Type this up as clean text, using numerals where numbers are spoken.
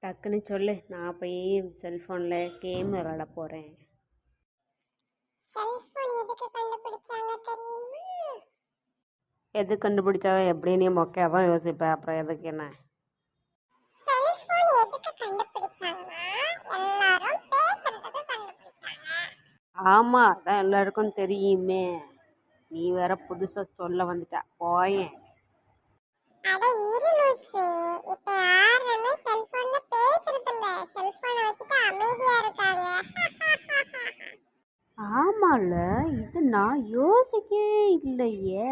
டக்குன்னு சொல்லு, நான் போய் செல்ஃபோனில் கேம் விளாட போகிறேன். செல்போன் எதுக்கு கண்டுபிடிச்சாங்க தெரியுமா? எது கண்டுபிடிச்சாவே எப்படி நீ மொக்கையாதான் யோசிப்பேன், அப்புறம் எதுக்கு என்ன? செல்போன் எதுக்கு கண்டுபிடிச்சாங்கன்னா எல்லாரும் பேசுறதுக்கு கண்டுபிடிச்சாங்க. ஆமாம், அதான் எல்லாருக்கும் தெரியுமே. நீ வேற புதுசாக சொல்ல வந்துட்ட, போயேன். அட இரு லூசு, இப்ப யாருமே செல்போன்ல பேசுறது இல்ல, செல்போனை வச்சுட்டு அமைதியா இருக்காங்க. ஆமால, இது நான் யோசிக்கவே இல்லையே.